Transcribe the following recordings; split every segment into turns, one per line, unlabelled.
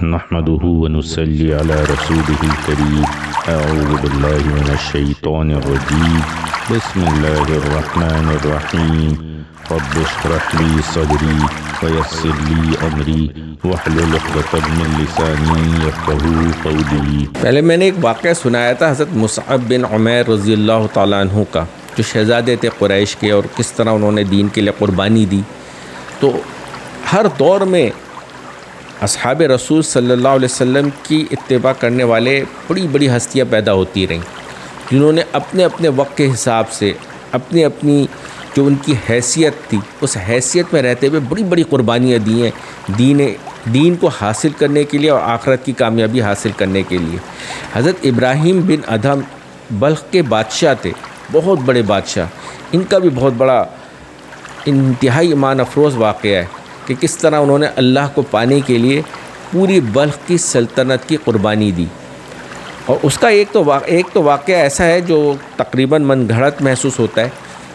نحمده ونصلي على رسوله الكريم اعوذ بالله من الشيطان الرجيم بسم الله الرحمن الرحيم رب اشرح لي صدري ويسر لي امري واحلل عقدة من لساني يفقهوا قولي۔
پہلے میں نے ایک واقعہ سنایا تھا حضرت مصعب بن عمیر رضی اللہ تعالیٰ عنہ کا، جو شہزادے تھے قریش کے، اور کس طرح انہوں نے دین کے لیے قربانی دی۔ تو ہر دور میں اصحاب رسول صلی اللہ علیہ وسلم کی اتباع کرنے والے بڑی بڑی ہستیاں پیدا ہوتی رہیں، جنہوں نے اپنے اپنے وقت کے حساب سے اپنی اپنی جو ان کی حیثیت تھی اس حیثیت میں رہتے ہوئے بڑی بڑی قربانیاں دی ہیں دین کو حاصل کرنے کے لیے اور آخرت کی کامیابی حاصل کرنے کے لیے۔ حضرت ابراہیم بن ادھم بلخ کے بادشاہ تھے، بہت بڑے بادشاہ۔ ان کا بھی بہت بڑا انتہائی ایمان افروز واقعہ ہے کہ کس طرح انہوں نے اللہ کو پانے کے لیے پوری بلخ کی سلطنت کی قربانی دی۔ اور اس کا ایک تو واقعہ ایسا ہے جو تقریباً من گھڑت محسوس ہوتا ہے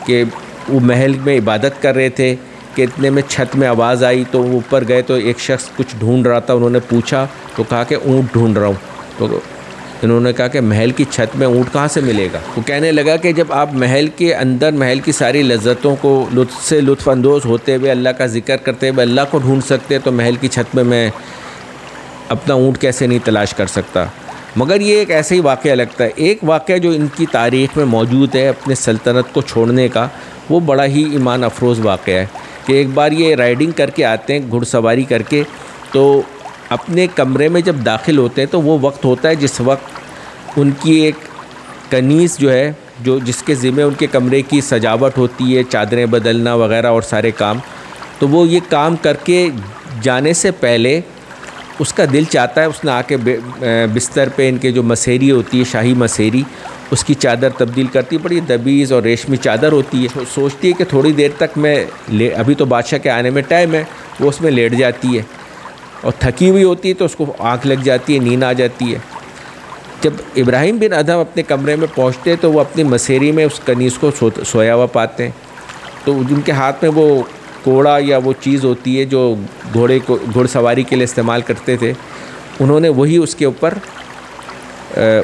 کہ وہ محل میں عبادت کر رہے تھے کہ اتنے میں چھت میں آواز آئی، تو وہ اوپر گئے تو ایک شخص کچھ ڈھونڈ رہا تھا۔ انہوں نے پوچھا تو کہا کہ اونٹ ڈھونڈ رہا ہوں۔ تو انہوں نے کہا کہ محل کی چھت میں اونٹ کہاں سے ملے گا؟ وہ کہنے لگا کہ جب آپ محل کے اندر محل کی ساری لذتوں کو لطف اندوز ہوتے ہوئے اللہ کا ذکر کرتے ہوئے اللہ کو ڈھونڈ سکتے تو محل کی چھت میں اپنا اونٹ کیسے نہیں تلاش کر سکتا؟ مگر یہ ایک ایسا ہی واقعہ لگتا ہے۔ ایک واقعہ جو ان کی تاریخ میں موجود ہے اپنے سلطنت کو چھوڑنے کا، وہ بڑا ہی ایمان افروز واقعہ ہے کہ ایک بار یہ رائڈنگ کر کے آتے ہیں، گھڑ سواری کر کے، تو اپنے کمرے میں جب داخل ہوتے ہیں تو وہ وقت ہوتا ہے جس وقت ان کی ایک کنیز جو ہے، جس کے ذمہ ان کے کمرے کی سجاوٹ ہوتی ہے، چادریں بدلنا وغیرہ اور سارے کام، تو وہ یہ کام کر کے جانے سے پہلے اس کا دل چاہتا ہے اس نے آ کے بستر پہ ان کے جو مسیری ہوتی ہے، شاہی مسیری، اس کی چادر تبدیل کرتی، بڑی دبیز اور ریشمی چادر ہوتی ہے۔ سوچتی ہے کہ تھوڑی دیر تک ابھی تو بادشاہ کے آنے میں ٹائم ہے، وہ اس میں لیٹ جاتی ہے اور تھکی ہوئی ہوتی ہے تو اس کو آنکھ لگ جاتی ہے، نیند آ جاتی ہے۔ جب ابراہیم بن ادھم اپنے کمرے میں پہنچتے تو وہ اپنی مسیری میں اس کنیز کو سویا ہوا پاتے ہیں، تو ان کے ہاتھ میں وہ کوڑا یا وہ چیز ہوتی ہے جو گھڑ سواری کے لیے استعمال کرتے تھے، انہوں نے وہی اس کے اوپر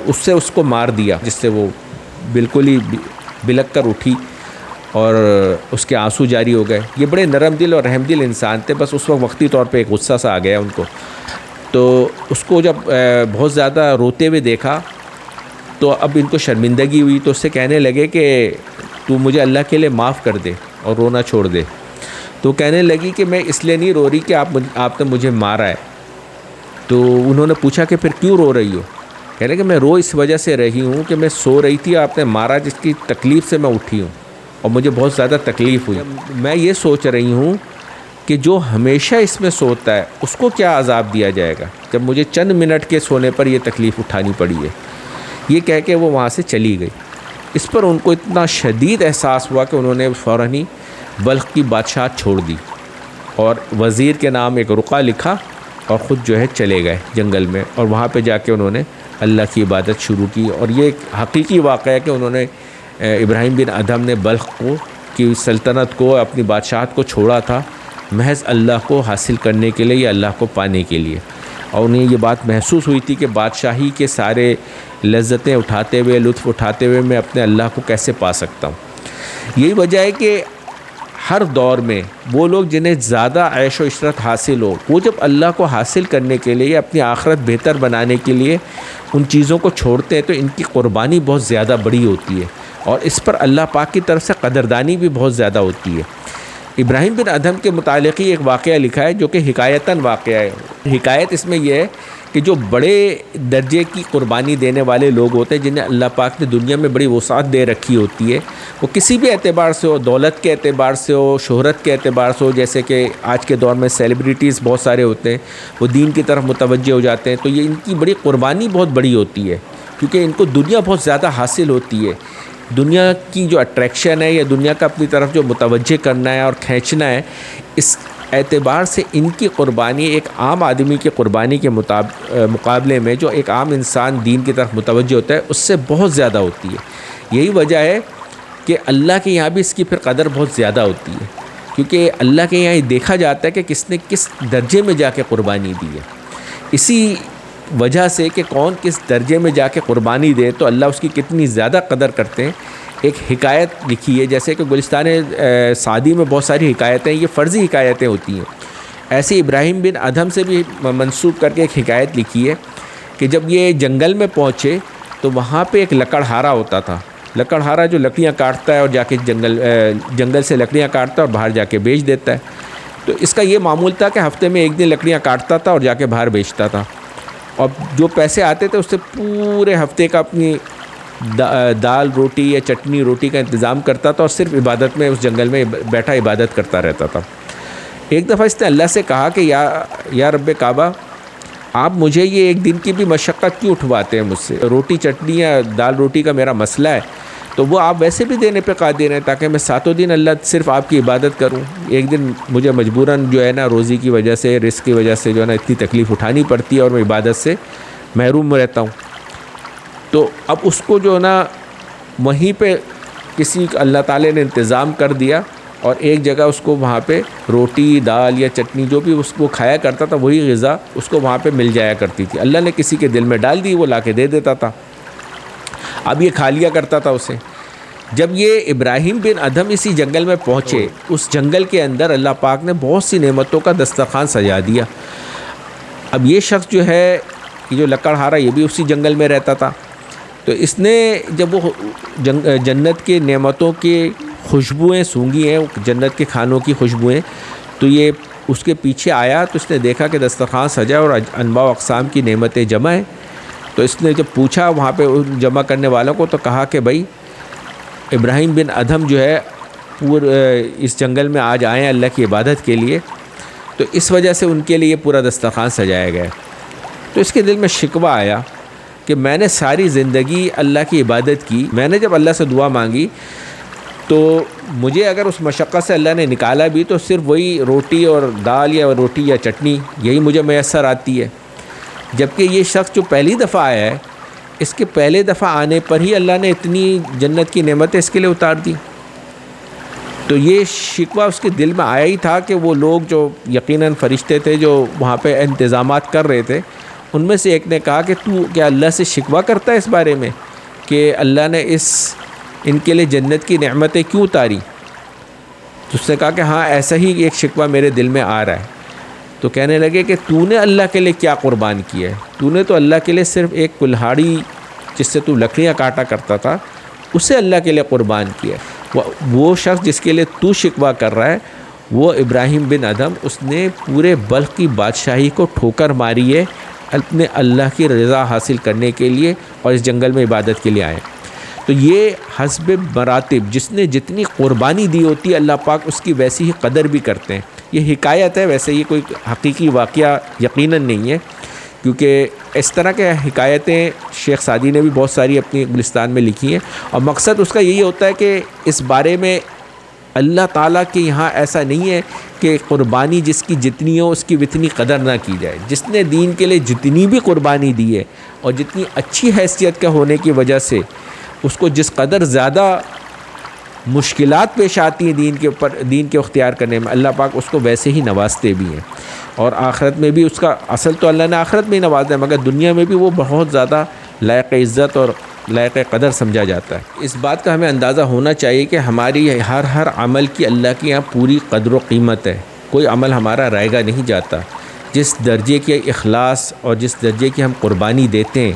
اس کو مار دیا، جس سے وہ بالکل ہی بلک کر اٹھی اور اس کے آنسو جاری ہو گئے۔ یہ بڑے نرم دل اور رحم دل انسان تھے، بس اس وقت وقتی طور پہ ایک غصہ سا آ گیا ان کو۔ تو اس کو جب بہت زیادہ روتے ہوئے دیکھا تو اب ان کو شرمندگی ہوئی، تو اس سے کہنے لگے کہ تو مجھے اللہ کے لیے معاف کر دے اور رونا چھوڑ دے۔ تو کہنے لگی کہ میں اس لیے نہیں رو رہی کہ آپ نے مجھے مارا ہے۔ تو انہوں نے پوچھا کہ پھر کیوں رو رہی ہو؟ کہنے کہ میں رو اس وجہ سے رہی ہوں کہ میں سو رہی تھی، آپ نے مارا، جس کی تکلیف سے میں اٹھی ہوں اور مجھے بہت زیادہ تکلیف ہوئی۔ میں یہ سوچ رہی ہوں کہ جو ہمیشہ اس میں سوتا ہے اس کو کیا عذاب دیا جائے گا جب مجھے چند منٹ کے سونے پر یہ تکلیف اٹھانی پڑی ہے۔ یہ کہہ کے وہ وہاں سے چلی گئی۔ اس پر ان کو اتنا شدید احساس ہوا کہ انہوں نے فوراً ہی بلخ کی بادشاہت چھوڑ دی اور وزیر کے نام ایک رقعہ لکھا اور خود جو ہے چلے گئے جنگل میں، اور وہاں پہ جا کے انہوں نے اللہ کی عبادت شروع کی۔ اور یہ ایک حقیقی واقعہ ہے کہ انہوں نے ابراہیم بن ادھم نے بلخ کی سلطنت کو، اپنی بادشاہت کو چھوڑا تھا محض اللہ کو حاصل کرنے کے لیے یا اللہ کو پانے کے لیے، اور انہیں یہ بات محسوس ہوئی تھی کہ بادشاہی کے سارے لذتیں اٹھاتے ہوئے، لطف اٹھاتے ہوئے میں اپنے اللہ کو کیسے پا سکتا ہوں۔ یہی وجہ ہے کہ ہر دور میں وہ لوگ جنہیں زیادہ عیش و عشرت حاصل ہو، وہ جب اللہ کو حاصل کرنے کے لیے، اپنی آخرت بہتر بنانے کے لیے ان چیزوں کو چھوڑتے ہیں تو ان کی قربانی بہت زیادہ بڑی ہوتی ہے، اور اس پر اللہ پاک کی طرف سے قدردانی بھی بہت زیادہ ہوتی ہے۔ ابراہیم بن ادھم کے متعلق ہی ایک واقعہ لکھا ہے جو کہ حکایتاً واقعہ ہے۔ حکایت اس میں یہ ہے کہ جو بڑے درجے کی قربانی دینے والے لوگ ہوتے ہیں، جنہیں اللہ پاک نے دنیا میں بڑی وسعت دے رکھی ہوتی ہے، وہ کسی بھی اعتبار سے ہو، دولت کے اعتبار سے ہو، شہرت کے اعتبار سے ہو، جیسے کہ آج کے دور میں سیلیبریٹیز بہت سارے ہوتے ہیں، وہ دین کی طرف متوجہ ہو جاتے ہیں، تو یہ ان کی بڑی قربانی بہت بڑی ہوتی ہے، کیونکہ ان کو دنیا بہت زیادہ حاصل ہوتی ہے۔ دنیا کی جو اٹریکشن ہے یا دنیا کا اپنی طرف جو متوجہ کرنا ہے اور کھینچنا ہے، اس اعتبار سے ان کی قربانی ایک عام آدمی کی قربانی کے مقابلے میں جو ایک عام انسان دین کی طرف متوجہ ہوتا ہے اس سے بہت زیادہ ہوتی ہے۔ یہی وجہ ہے کہ اللہ کے یہاں بھی اس کی پھر قدر بہت زیادہ ہوتی ہے، کیونکہ اللہ کے یہاں یہ دیکھا جاتا ہے کہ کس نے کس درجے میں جا کے قربانی دی ہے۔ اسی وجہ سے کہ کون کس درجے میں جا کے قربانی دے تو اللہ اس کی کتنی زیادہ قدر کرتے ہیں، ایک حکایت لکھی ہے، جیسے کہ گلستان سعدی میں بہت ساری حکایتیں، یہ فرضی حکایتیں ہوتی ہیں، ایسے ابراہیم بن ادھم سے بھی منسوب کر کے ایک حکایت لکھی ہے کہ جب یہ جنگل میں پہنچے تو وہاں پہ ایک لکڑہارا ہوتا تھا، لکڑہارا جو لکڑیاں کاٹتا ہے اور جا کے جنگل سے لکڑیاں کاٹتا ہے اور باہر جا کے بیچ دیتا ہے. تو اس کا یہ معمول تھا کہ ہفتے میں ایک دن لکڑیاں کاٹتا تھا اور جا کے باہر بیچتا تھا، اور جو پیسے آتے تھے اس سے پورے ہفتے کا اپنی دال روٹی یا چٹنی روٹی کا انتظام کرتا تھا اور صرف عبادت میں اس جنگل میں بیٹھا عبادت کرتا رہتا تھا. ایک دفعہ اس نے اللہ سے کہا کہ یا رب کعبہ، آپ مجھے یہ ایک دن کی بھی مشقت کیوں اٹھواتے ہیں مجھ سے؟ روٹی چٹنی یا دال روٹی کا میرا مسئلہ ہے تو وہ آپ ویسے بھی دینے پہ قادر ہیں تاکہ میں ساتوں دن اللہ صرف آپ کی عبادت کروں. ایک دن مجھے مجبوراً جو ہے نا روزی کی وجہ سے، رزق کی وجہ سے جو ہے نا اتنی تکلیف اٹھانی پڑتی ہے اور میں عبادت سے محروم رہتا ہوں. تو اب اس کو جو ہے نا وہیں پہ کسی اللہ تعالی نے انتظام کر دیا اور ایک جگہ اس کو وہاں پہ روٹی دال یا چٹنی جو بھی اس کو کھایا کرتا تھا وہی غذا اس کو وہاں پہ مل جایا کرتی تھی. اللہ نے کسی کے دل میں ڈال دی، وہ لا کے دے دیتا تھا، اب یہ کھا لیا کرتا تھا اسے. جب یہ ابراہیم بن ادھم اسی جنگل میں پہنچے، اس جنگل کے اندر اللہ پاک نے بہت سی نعمتوں کا دسترخوان سجا دیا. اب یہ شخص جو ہے، یہ جو لکڑہارا، یہ بھی اسی جنگل میں رہتا تھا. تو اس نے جب وہ جنت کے نعمتوں کی خوشبوئیں سونگھی ہیں، جنت کے کھانوں کی خوشبوئیں، تو یہ اس کے پیچھے آیا تو اس نے دیکھا کہ دسترخوان سجا اور انواع و اقسام کی نعمتیں جمع ہیں. تو اس نے جب پوچھا وہاں پہ جمع کرنے والوں کو تو کہا کہ بھائی ابراہیم بن ادھم جو ہے اس جنگل میں آج آئے ہیں اللہ کی عبادت کے لیے، تو اس وجہ سے ان کے لیے پورا دسترخوان سجایا گیا. تو اس کے دل میں شکوہ آیا کہ میں نے ساری زندگی اللہ کی عبادت کی، میں نے جب اللہ سے دعا مانگی تو مجھے اگر اس مشقت سے اللہ نے نکالا بھی تو صرف وہی روٹی اور دال یا روٹی یا چٹنی یہی مجھے میسر آتی ہے، جبکہ یہ شخص جو پہلی دفعہ آیا ہے اس کے پہلے دفعہ آنے پر ہی اللہ نے اتنی جنت کی نعمتیں اس کے لیے اتار دی. تو یہ شکوہ اس کے دل میں آیا ہی تھا کہ وہ لوگ جو یقیناً فرشتے تھے جو وہاں پہ انتظامات کر رہے تھے، ان میں سے ایک نے کہا کہ تو کیا اللہ سے شکوہ کرتا ہے اس بارے میں کہ اللہ نے ان کے لیے جنت کی نعمتیں کیوں اتاری؟ تو اس نے کہا کہ ہاں ایسا ہی ایک شکوہ میرے دل میں آ رہا ہے. تو کہنے لگے کہ تو نے اللہ کے لیے کیا قربان کیا ہے؟ تو نے تو اللہ کے لیے صرف ایک کلہاڑی جس سے تو لکڑیاں کاٹا کرتا تھا اسے اللہ کے لیے قربان کیا ہے. وہ شخص جس کے لیے تو شکوہ کر رہا ہے وہ ابراہیم بن ادھم، اس نے پورے بلخ کی بادشاہی کو ٹھوکر ماری ہے اپنے اللہ کی رضا حاصل کرنے کے لیے اور اس جنگل میں عبادت کے لیے آئے. تو یہ حسب مراتب جس نے جتنی قربانی دی ہوتی ہے اللہ پاک اس کی ویسی ہی قدر بھی کرتے ہیں. یہ حکایت ہے، ویسے یہ کوئی حقیقی واقعہ یقیناً نہیں ہے، کیونکہ اس طرح کے حکایتیں شیخ سعدی نے بھی بہت ساری اپنی گلستان میں لکھی ہیں، اور مقصد اس کا یہی ہوتا ہے کہ اس بارے میں اللہ تعالیٰ کے یہاں ایسا نہیں ہے کہ قربانی جس کی جتنی ہو اس کی اتنی قدر نہ کی جائے. جس نے دین کے لیے جتنی بھی قربانی دی ہے اور جتنی اچھی حیثیت کا ہونے کی وجہ سے اس کو جس قدر زیادہ مشکلات پیش آتی ہیں دین کے اختیار کرنے میں، اللہ پاک اس کو ویسے ہی نوازتے بھی ہیں، اور آخرت میں بھی اس کا اصل تو اللہ نے آخرت میں ہی نوازا ہے، مگر دنیا میں بھی وہ بہت زیادہ لائق عزت اور لائق قدر سمجھا جاتا ہے. اس بات کا ہمیں اندازہ ہونا چاہیے کہ ہماری ہر عمل کی اللہ کے یہاں پوری قدر و قیمت ہے. کوئی عمل ہمارا رائے گا نہیں جاتا. جس درجے کے اخلاص اور جس درجے کی ہم قربانی دیتے ہیں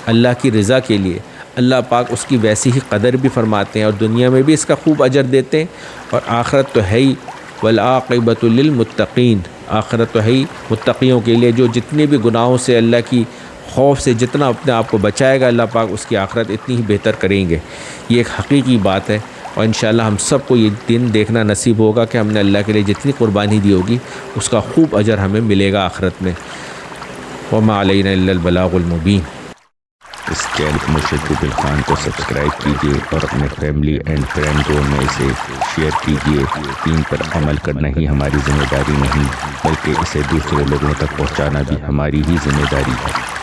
اللہ کی رضا کے لیے، اللہ پاک اس کی ویسی ہی قدر بھی فرماتے ہیں اور دنیا میں بھی اس کا خوب اجر دیتے ہیں، اور آخرت تو ہے ہی. والعاقبۃ للمتقین، آخرت تو ہے ہی متقیوں کے لیے، جو جتنے بھی گناہوں سے اللہ کی خوف سے جتنا اپنے آپ کو بچائے گا اللہ پاک اس کی آخرت اتنی ہی بہتر کریں گے. یہ ایک حقیقی بات ہے، اور انشاءاللہ ہم سب کو یہ دن دیکھنا نصیب ہوگا کہ ہم نے اللہ کے لیے جتنی قربانی دی ہوگی اس کا خوب اجر ہمیں ملے گا آخرت میں. وما علینا الا البلاغ المبین.
اس چینل مرشد روبل خان کو سبسکرائب کیجیے اور اپنے فیملی اینڈ فرینڈوں میں اسے شیئر کیجیے. دین پر عمل کرنا ہی ہماری ذمہ داری نہیں بلکہ اسے دوسرے لوگوں تک پہنچانا بھی ہماری ہی ذمہ داری ہے.